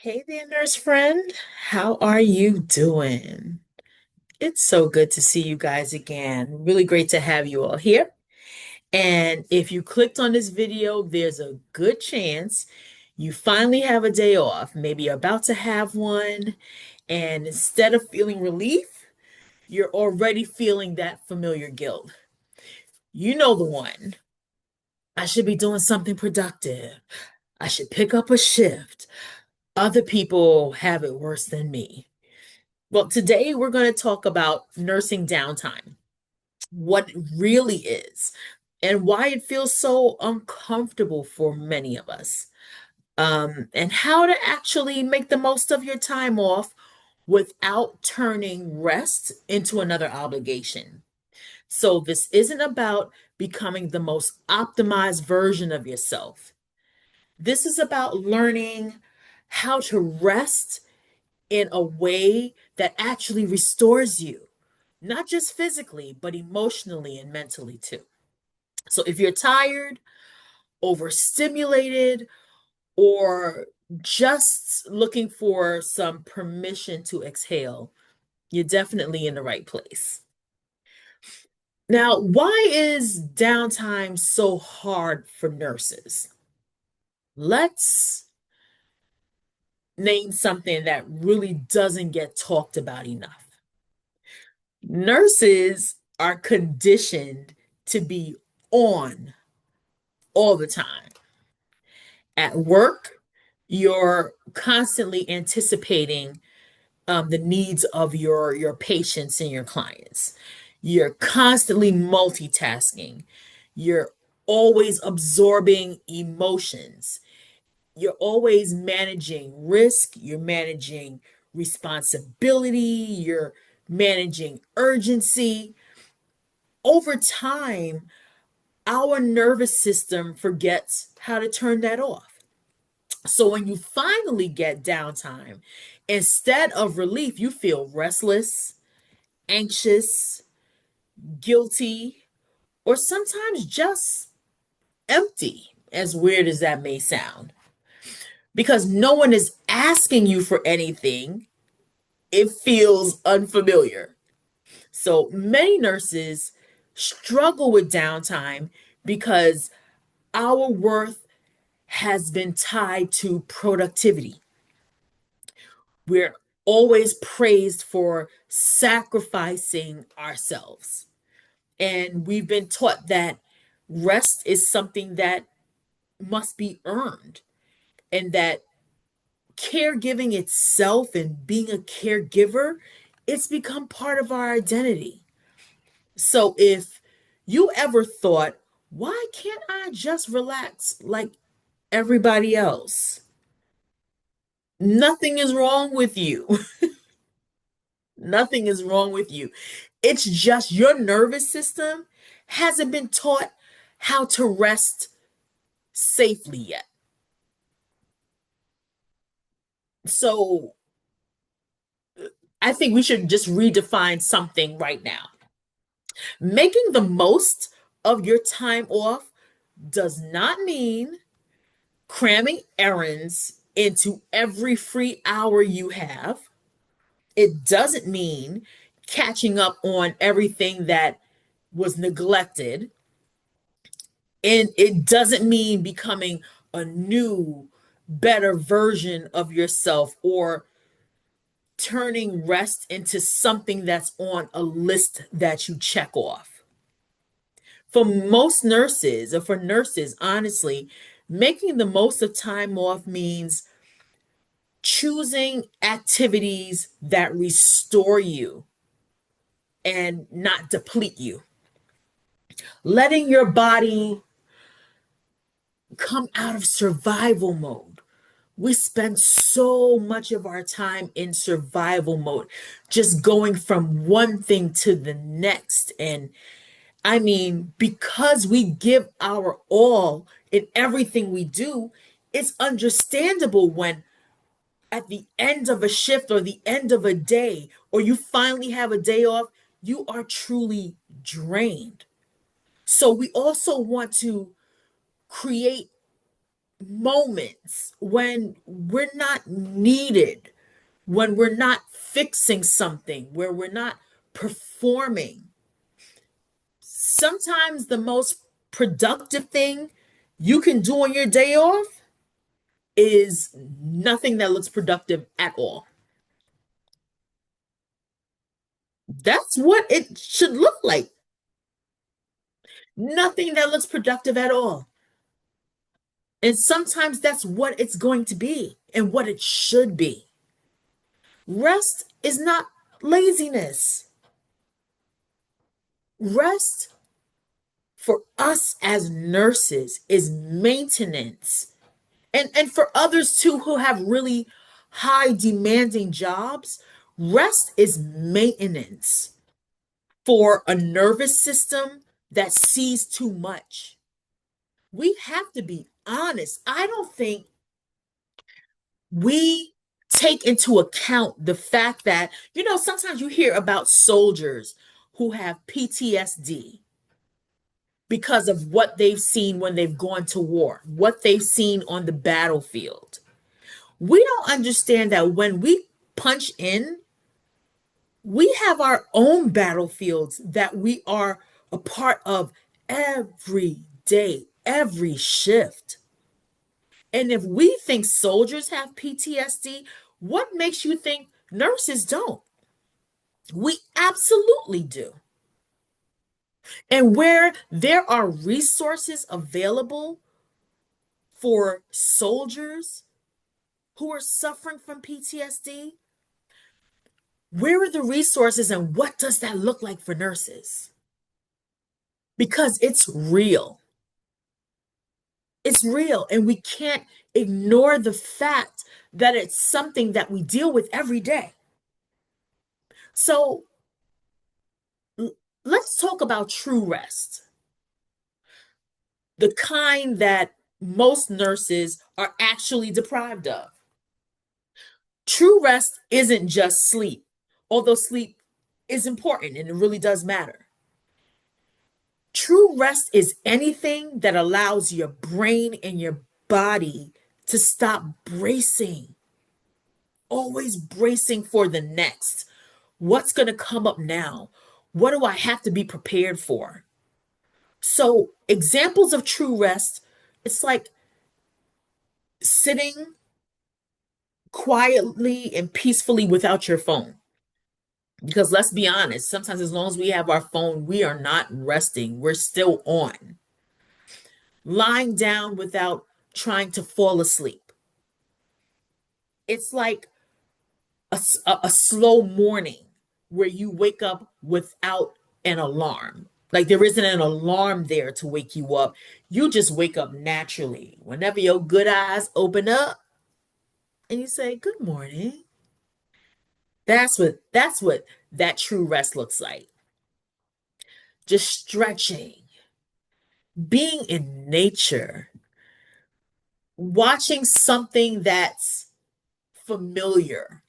Hey there, nurse friend. How are you doing? It's so good to see you guys again. Really great to have you all here. And if you clicked on this video, there's a good chance you finally have a day off. Maybe you're about to have one, and instead of feeling relief, you're already feeling that familiar guilt. You know the one. I should be doing something productive. I should pick up a shift. Other people have it worse than me. Well, today we're going to talk about nursing downtime, what it really is, and why it feels so uncomfortable for many of us, and how to actually make the most of your time off without turning rest into another obligation. So, this isn't about becoming the most optimized version of yourself. This is about learning how to rest in a way that actually restores you, not just physically, but emotionally and mentally too. So if you're tired, overstimulated, or just looking for some permission to exhale, you're definitely in the right place. Now, why is downtime so hard for nurses? Let's name something that really doesn't get talked about enough. Nurses are conditioned to be on all the time. At work, you're constantly anticipating the needs of your patients and your clients. You're constantly multitasking. You're always absorbing emotions. You're always managing risk. You're managing responsibility. You're managing urgency. Over time, our nervous system forgets how to turn that off. So when you finally get downtime, instead of relief, you feel restless, anxious, guilty, or sometimes just empty, as weird as that may sound. Because no one is asking you for anything, it feels unfamiliar. So many nurses struggle with downtime because our worth has been tied to productivity. We're always praised for sacrificing ourselves. And we've been taught that rest is something that must be earned, and that caregiving itself and being a caregiver, it's become part of our identity. So if you ever thought, why can't I just relax like everybody else? Nothing is wrong with you. Nothing is wrong with you. It's just your nervous system hasn't been taught how to rest safely yet. So I think we should just redefine something right now. Making the most of your time off does not mean cramming errands into every free hour you have. It doesn't mean catching up on everything that was neglected. And it doesn't mean becoming a new, better version of yourself or turning rest into something that's on a list that you check off. For most nurses, or for nurses, honestly, making the most of time off means choosing activities that restore you and not deplete you. Letting your body come out of survival mode. We spend so much of our time in survival mode, just going from one thing to the next. And I mean, because we give our all in everything we do, it's understandable when at the end of a shift or the end of a day, or you finally have a day off, you are truly drained. So we also want to create moments when we're not needed, when we're not fixing something, where we're not performing. Sometimes the most productive thing you can do on your day off is nothing that looks productive at all. That's what it should look like. Nothing that looks productive at all. And sometimes that's what it's going to be and what it should be. Rest is not laziness. Rest for us as nurses is maintenance. And for others too who have really high demanding jobs, rest is maintenance for a nervous system that sees too much. We have to be honest. I don't think we take into account the fact that, sometimes you hear about soldiers who have PTSD because of what they've seen when they've gone to war, what they've seen on the battlefield. We don't understand that when we punch in, we have our own battlefields that we are a part of every day, every shift. And if we think soldiers have PTSD, what makes you think nurses don't? We absolutely do. And where there are resources available for soldiers who are suffering from PTSD, where are the resources and what does that look like for nurses? Because it's real. It's real. And we can't ignore the fact that it's something that we deal with every day. So let's talk about true rest, the kind that most nurses are actually deprived of. True rest isn't just sleep, although sleep is important and it really does matter. True rest is anything that allows your brain and your body to stop bracing, always bracing for the next. What's going to come up now? What do I have to be prepared for? So, examples of true rest, it's like sitting quietly and peacefully without your phone. Because let's be honest, sometimes as long as we have our phone, we are not resting. We're still on. Lying down without trying to fall asleep. It's like a slow morning where you wake up without an alarm. Like there isn't an alarm there to wake you up. You just wake up naturally. Whenever your good eyes open up and you say, "Good morning." That's what that true rest looks like. Just stretching, being in nature, watching something that's familiar,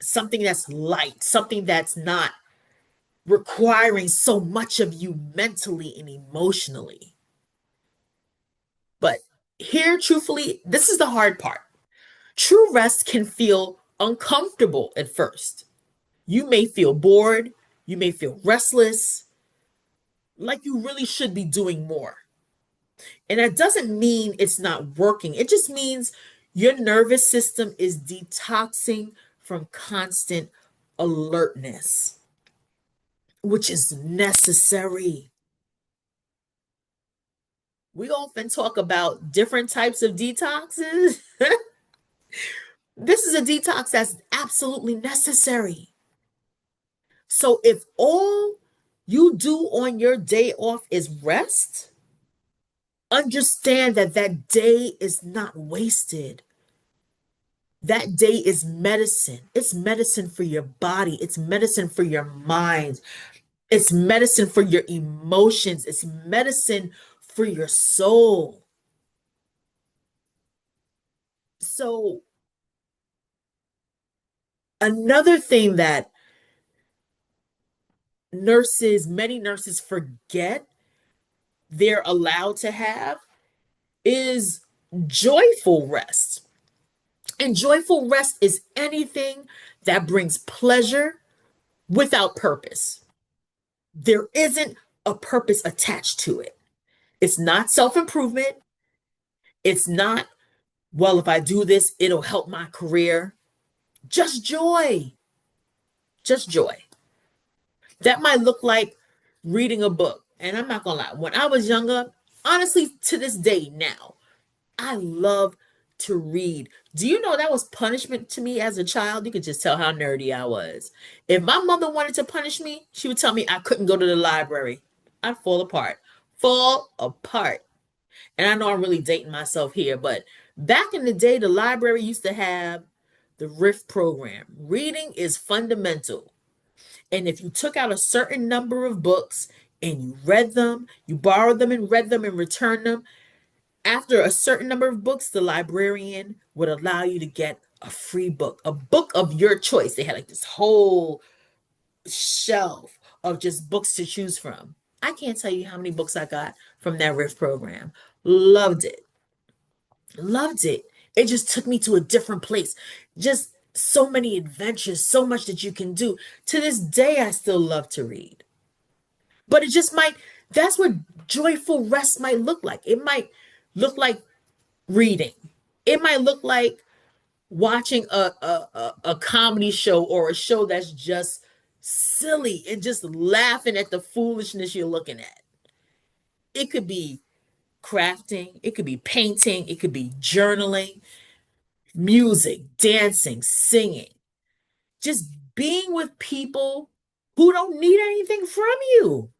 something that's light, something that's not requiring so much of you mentally and emotionally. But here, truthfully, this is the hard part. True rest can feel uncomfortable at first. You may feel bored, you may feel restless, like you really should be doing more. And that doesn't mean it's not working, it just means your nervous system is detoxing from constant alertness, which is necessary. We often talk about different types of detoxes. This is a detox that's absolutely necessary. So if all you do on your day off is rest, understand that that day is not wasted. That day is medicine. It's medicine for your body. It's medicine for your mind. It's medicine for your emotions. It's medicine for your soul. So, another thing that many nurses forget they're allowed to have is joyful rest. And joyful rest is anything that brings pleasure without purpose. There isn't a purpose attached to it. It's not self improvement. It's not, well, if I do this, it'll help my career. Just joy. Just joy. That might look like reading a book. And I'm not going to lie, when I was younger, honestly, to this day now, I love to read. Do you know that was punishment to me as a child? You could just tell how nerdy I was. If my mother wanted to punish me, she would tell me I couldn't go to the library. I'd fall apart. Fall apart. And I know I'm really dating myself here, but back in the day, the library used to have the RIF program. Reading is fundamental. And if you took out a certain number of books and you read them, you borrowed them and read them and returned them, after a certain number of books, the librarian would allow you to get a book of your choice. They had like this whole shelf of just books to choose from. I can't tell you how many books I got from that RIF program. Loved it. Loved it. It just took me to a different place. Just so many adventures, so much that you can do. To this day, I still love to read. But it just might, that's what joyful rest might look like. It might look like reading. It might look like watching a comedy show or a show that's just silly and just laughing at the foolishness you're looking at. It could be crafting, it could be painting, it could be journaling, music, dancing, singing, just being with people who don't need anything from you.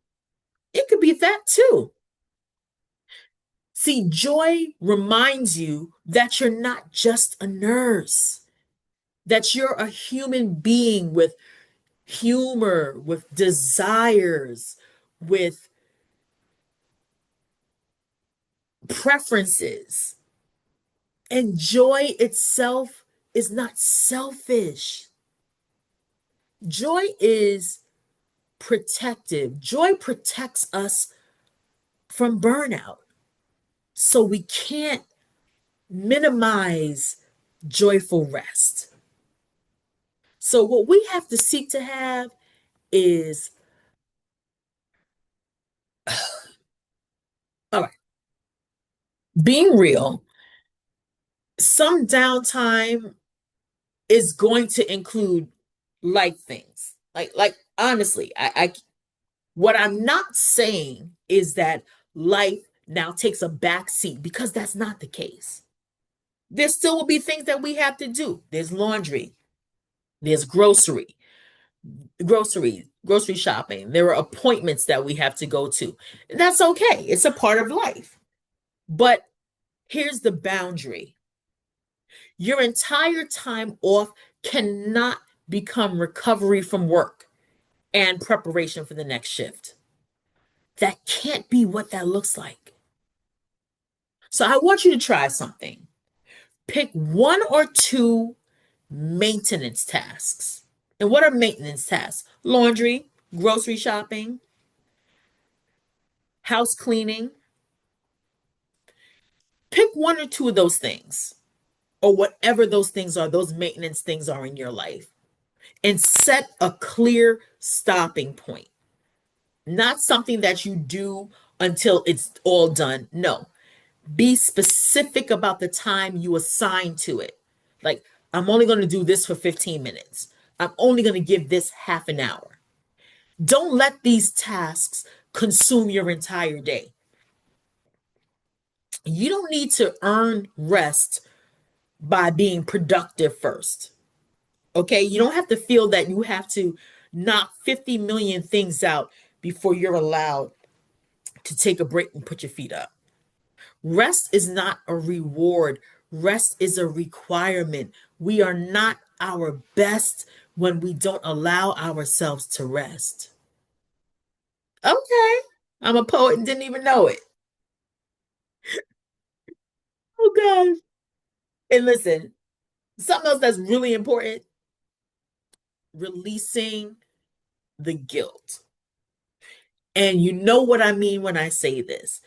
It could be that too. See, joy reminds you that you're not just a nurse, that you're a human being with humor, with desires, with preferences. And joy itself is not selfish. Joy is protective. Joy protects us from burnout. So we can't minimize joyful rest. So what we have to seek to have is, all right, being real. Some downtime is going to include light things. Like honestly, what I'm not saying is that life now takes a back seat, because that's not the case. There still will be things that we have to do. There's laundry, there's grocery shopping. There are appointments that we have to go to. And that's okay. It's a part of life. But here's the boundary. Your entire time off cannot become recovery from work and preparation for the next shift. That can't be what that looks like. So I want you to try something. Pick one or two maintenance tasks. And what are maintenance tasks? Laundry, grocery shopping, house cleaning. Pick one or two of those things, or whatever those things are, those maintenance things are in your life, and set a clear stopping point. Not something that you do until it's all done. No, be specific about the time you assign to it. Like, I'm only going to do this for 15 minutes. I'm only going to give this half an hour. Don't let these tasks consume your entire day. You don't need to earn rest by being productive first. Okay? You don't have to feel that you have to knock 50 million things out before you're allowed to take a break and put your feet up. Rest is not a reward, rest is a requirement. We are not our best when we don't allow ourselves to rest. Okay, I'm a poet and didn't even know it. Oh, gosh. And listen, something else that's really important: releasing the guilt. And you know what I mean when I say this.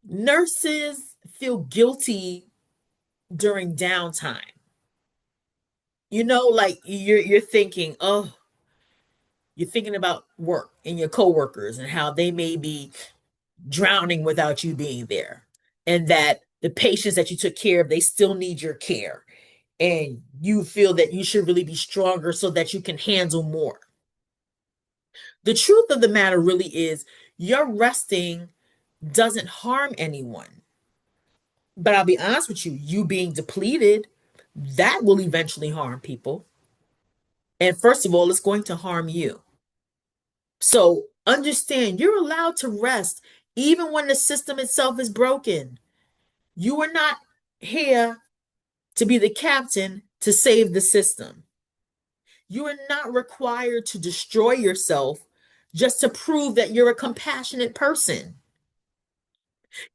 Nurses feel guilty during downtime. Like you're thinking, oh, you're thinking about work and your coworkers and how they may be drowning without you being there. And that the patients that you took care of, they still need your care. And you feel that you should really be stronger so that you can handle more. The truth of the matter really is your resting doesn't harm anyone. But I'll be honest with you, you being depleted, that will eventually harm people. And first of all, it's going to harm you. So understand you're allowed to rest even when the system itself is broken. You are not here to be the captain to save the system. You are not required to destroy yourself just to prove that you're a compassionate person.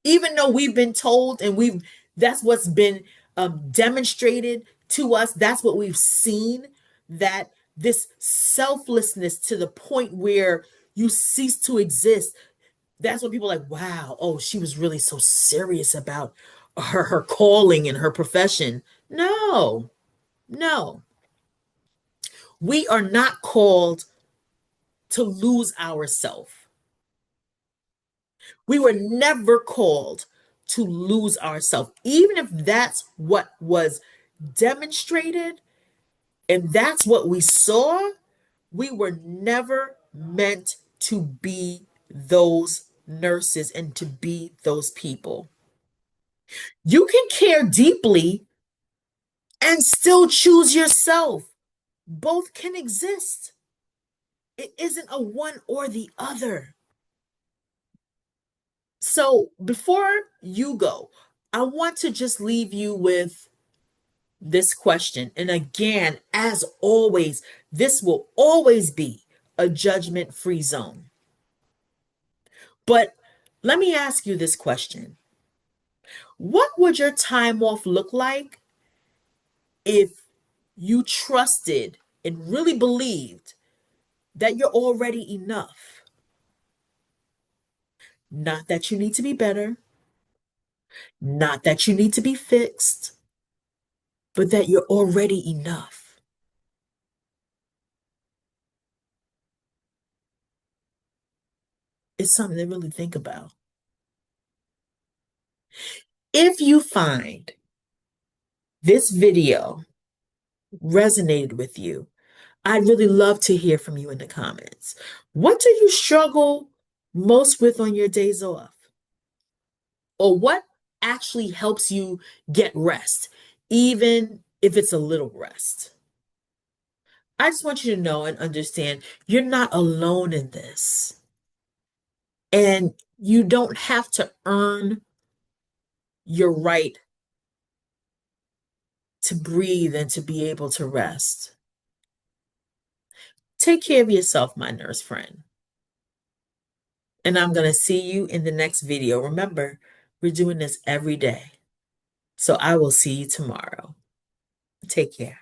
Even though we've been told and that's what's been demonstrated to us, that's what we've seen, that this selflessness to the point where you cease to exist. That's when people are like, wow, oh, she was really so serious about her calling and her profession. No, no. We are not called to lose ourselves. We were never called to lose ourselves. Even if that's what was demonstrated and that's what we saw, we were never meant to be those nurses and to be those people. You can care deeply and still choose yourself. Both can exist. It isn't a one or the other. So before you go, I want to just leave you with this question. And again, as always, this will always be a judgment free zone. But let me ask you this question. What would your time off look like if you trusted and really believed that you're already enough? Not that you need to be better, not that you need to be fixed, but that you're already enough. It's something to really think about. If you find this video resonated with you, I'd really love to hear from you in the comments. What do you struggle most with on your days off? Or what actually helps you get rest, even if it's a little rest? I just want you to know and understand you're not alone in this. And you don't have to earn your right to breathe and to be able to rest. Take care of yourself, my nurse friend. And I'm going to see you in the next video. Remember, we're doing this every day. So I will see you tomorrow. Take care.